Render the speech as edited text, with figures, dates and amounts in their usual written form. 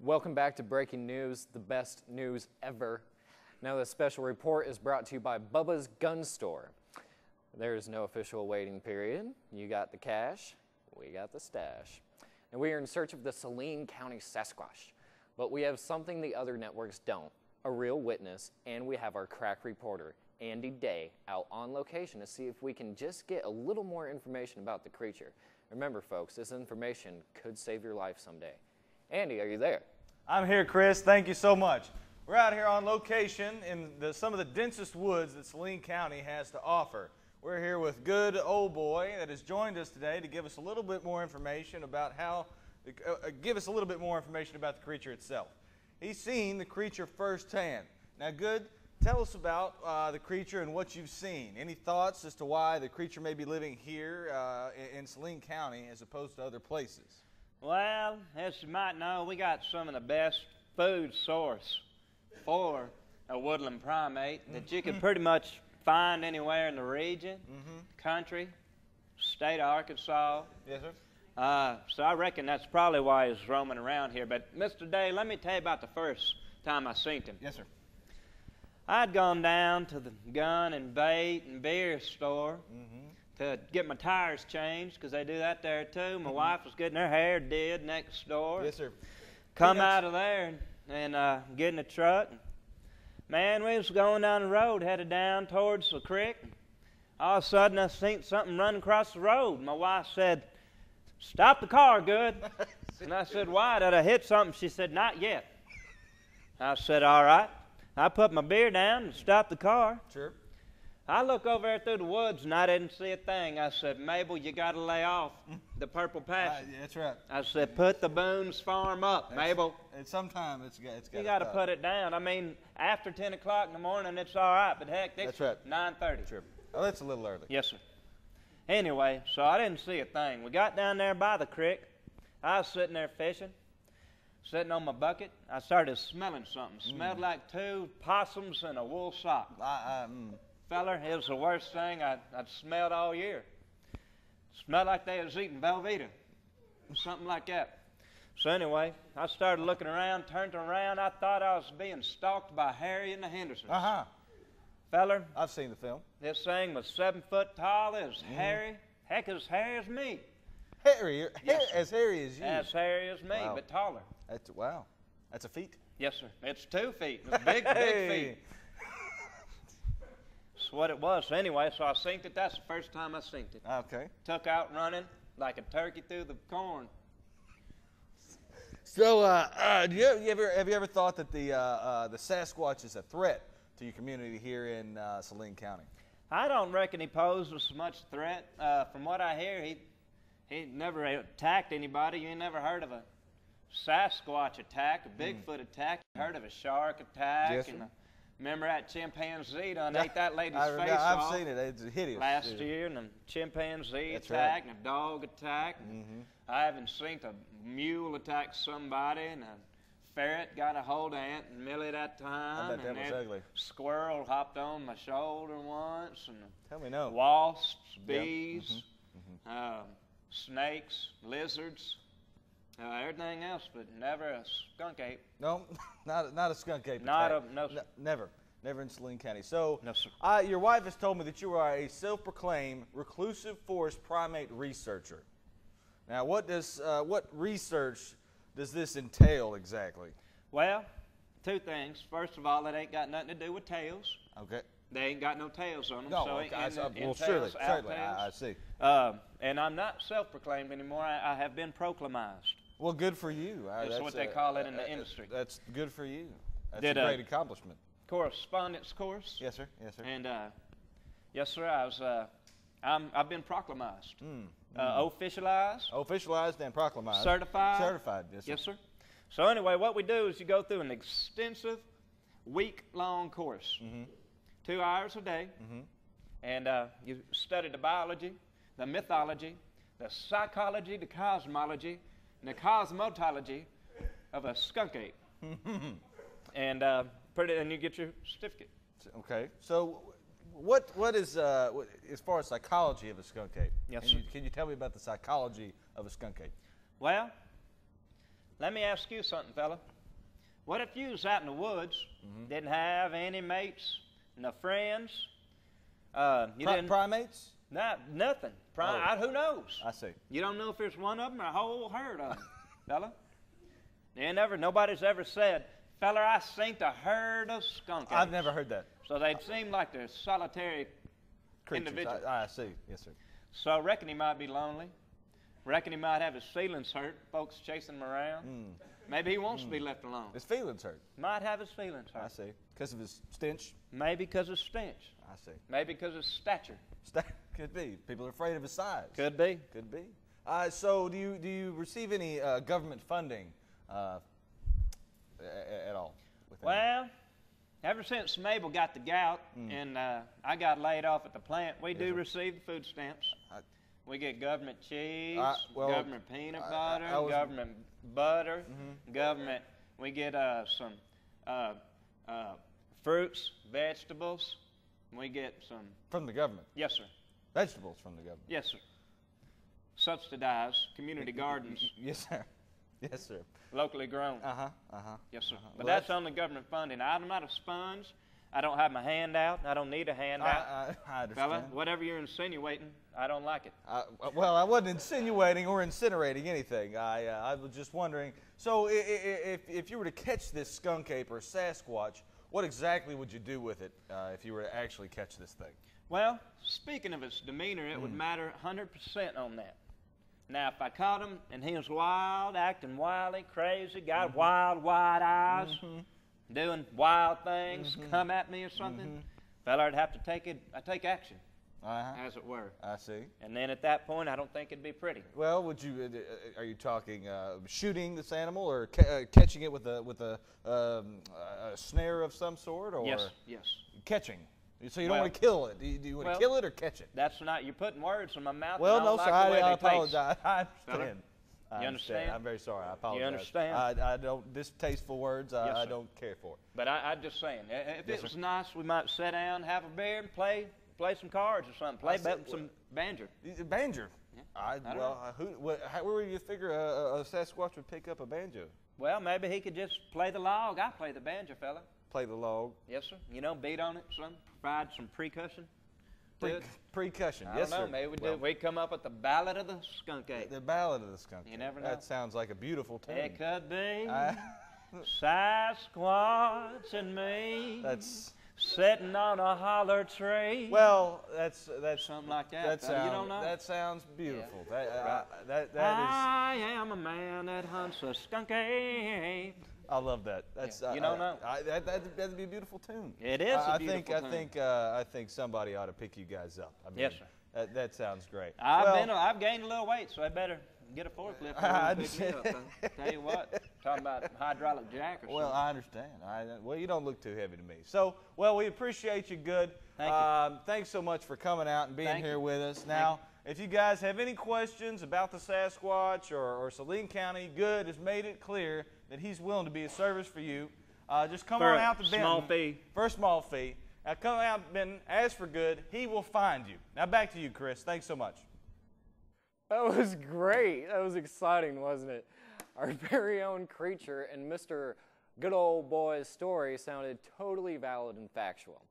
Welcome back to Breaking News, the best news ever. Now this special report is brought to you by Bubba's Gun Store. There is no official waiting period. You got the cash, we got the stash. And we are in search of the Saline County Sasquatch. But we have something the other networks don't, a real witness, and we have our crack reporter, Andy Day, out on location to see if we can just get a little more information about the creature. Remember folks, this information could save your life someday. Andy, are you there? I'm here, Chris. Thank you so much. We're out here on location in some of the densest woods that Saline County has to offer. We're here with good old boy that has joined us today to give us a little bit more information about the creature itself. He's seen the creature firsthand. Now, Good, tell us about the creature and what you've seen. Any thoughts as to why the creature may be living here in Saline County as opposed to other places? Well, as you might know, we got some of the best food source for a woodland primate that you can pretty much find anywhere in the region, country, state of Arkansas. Yes, sir. So I reckon that's probably why he's roaming around here. But Mr. Day, let me tell you about the first time I seen him. Yes, sir. I'd gone down to the gun and bait and beer store to get my tires changed, because they do that there too. My wife was getting her hair did next door. Yes, sir. Come out of there and get in the truck. Man, we was going down the road, headed down towards the creek. All of a sudden, I seen something running across the road. My wife said, "Stop the car, Good." And I said, "Why? Did I hit something?" She said, "Not yet." I said, "All right." I put my beer down and stopped the car. Sure. I look over there through the woods and I didn't see a thing. I said, "Mabel, you got to lay off the purple passion." That's right. I said, "Put the Boone's Farm up, Mabel. Sometime it's got You got to put it down." I mean, after 10 o'clock in the morning, it's all right, but heck, it's That's right. 9:30. Sure. Oh, that's a little early. Yes, sir. Anyway, so I didn't see a thing. We got down there by the creek. I was sitting there fishing, sitting on my bucket. I started smelling something. Smelled like two possums in a wool sock. Feller, it was the worst thing I'd smelled all year. Smelled like they was eating Velveeta, something like that. So anyway, I started looking around, turned around. I thought I was being stalked by Harry and the Hendersons. Feller, I've seen the film. this thing was 7 foot tall. It was hairy. Heck, as hairy as me. Hairy? Yes, as hairy as you? As hairy as me, Wow. but taller. Wow. That's a feat. Yes, sir. It's 2 feet. It's big, big feet. That's what it was. So anyway, so I synced it. That's the first time I synced it. Okay. Took out running like a turkey through the corn. So, have you ever thought that the Sasquatch is a threat to your community here in Saline County? I don't reckon he poses much threat. From what I hear, he never attacked anybody. You ain't never heard of a Sasquatch attack, a Bigfoot attack. You heard of a shark attack? Yes, And remember that chimpanzee done ate that lady's face I've off seen it. It's hideous. last year, and a chimpanzee That's attack, right. and a dog attack. I haven't seen a mule attack somebody, and a ferret got a hold of Aunt Millie that time. I bet that was ugly. Squirrel hopped on my shoulder once, and Tell me no. wasps, bees, snakes, lizards, everything else, but never a skunk ape. No, not a skunk ape Not attack. no, sir. Never in Saline County. So, No, sir. Your wife has told me that you are a self-proclaimed reclusive forest primate researcher. Now, what research does this entail exactly? Well, 2 things. First of all, it ain't got nothing to do with tails. Okay. They ain't got no tails on them. No, so okay. in Certainly, tails, out I tails. see. And I'm not self-proclaimed anymore. I have been proclamized. Well, good for you. That's what they call it in the industry. That's good for you. That's Did, a great accomplishment. Correspondence course. Yes, sir. Yes, sir. And yes, sir. I've been proclamized, officialized, Officialized and proclamized. certified. Certified. Yes, sir. Yes, sir. So anyway, what we do is you go through an extensive week-long course, 2 hours a day, and you study the biology, the mythology, the psychology, the cosmology, and the cosmotology of a skunk ape. And you get your certificate. Okay. So, what is as far as psychology of a skunk ape? Yes, sir. Can you tell me about the psychology of a skunk ape? Well, let me ask you something, fella. What if you was out in the woods, didn't have any mates, no friends? You didn't Primates? nothing. Who knows? I see. You don't know if there's one of them or a whole herd of them, fella. Nobody's ever said, fella, I seen a herd of skunk apes. I've never heard that. So they'd seem like they're solitary Creatures. individuals. I see. Yes, sir. So I reckon he might be lonely. Reckon he might have his feelings hurt. Folks chasing him around. Maybe he wants to be left alone. His feelings hurt. Might have his feelings hurt. I see. Because of his stench. Maybe because of stench. I see. Maybe because of stature. Could be. People are afraid of his size. Could be. Could be. So do you receive any government funding at all? Well, ever since Mabel got the gout and I got laid off at the plant, we do receive the food stamps. We get government cheese, government peanut butter, government butter, government. We get some fruits, vegetables. We get some. From the government? Yes, sir. Vegetables from the government? Yes, sir. Subsidized community gardens. Yes, sir. Yes, sir. Locally grown. Yes, sir. But Well, that's only government funding. I'm not a sponge. I don't have my hand out. I don't need a handout. I understand. Fella, whatever you're insinuating, I don't like it. Well, I wasn't insinuating or incinerating anything. I was just wondering. So, if you were to catch this skunk ape or Sasquatch, what exactly would you do with it if you were to actually catch this thing? Well, speaking of its demeanor, it would matter 100% on that. Now, if I caught him and he was wild, acting wildly crazy, got wild, wide eyes, doing wild things, come at me or something, fella, I'd have to take action, as it were. I see. And then at that point, I don't think it'd be pretty. Well, would you? Are you talking shooting this animal or catching it with a snare of some sort, or Yes. catching? So you don't want to kill it. Do you want to kill it or catch it? That's not. You're putting words in my mouth. Well, and I no, don't sir. like the way I they apologize. taste. I understand. You understand? I'm very sorry. I apologize. You understand? I don't. Distasteful words. Yes, I sir. don't care for. But I'm just saying, if Yes, it was sir. nice, we might sit down, have a beer, and play some cards or something. Play some banjo. Banjo. I don't know. Where would you figure a Sasquatch would pick up a banjo? Well, maybe he could just play the log. I play the banjo, fella. Play the log. Yes, sir. You know, beat on it, some. Provide some percussion. Percussion. I Yes, don't know. sir. Maybe we come up with the ballad of the skunk ape. The Ballad of the Skunk. You never know. That sounds like a beautiful tune. It could be Sasquatch and me. That's sitting on a holler tree. well. That's something like that. That sounds. You don't know. That sounds beautiful. Yeah. That is. I am a man that hunts a skunk ape. I love that. That's You don't know. That'd be a beautiful tune. It is a beautiful tune. I think somebody ought to pick you guys up. I mean, Yes, sir. That sounds great. I've gained a little weight, so I better get a forklift and pick me up. Tell you what, talking about hydraulic jack or something. Well, I understand. Well, you don't look too heavy to me. So, well, we appreciate you, Good. Thank you. Thanks so much for coming out and being Thank here you. with us. Now, if you guys have any questions about the Sasquatch or Saline County, Good has made it clear that he's willing to be a service for you. Just come on out to Benton. Small fee. For a small fee. Now, come out to Benton, ask for Good. He will find you. Now, back to you, Chris. Thanks so much. That was great. That was exciting, wasn't it? Our very own creature and Mr. Good Old Boy's story sounded totally valid and factual.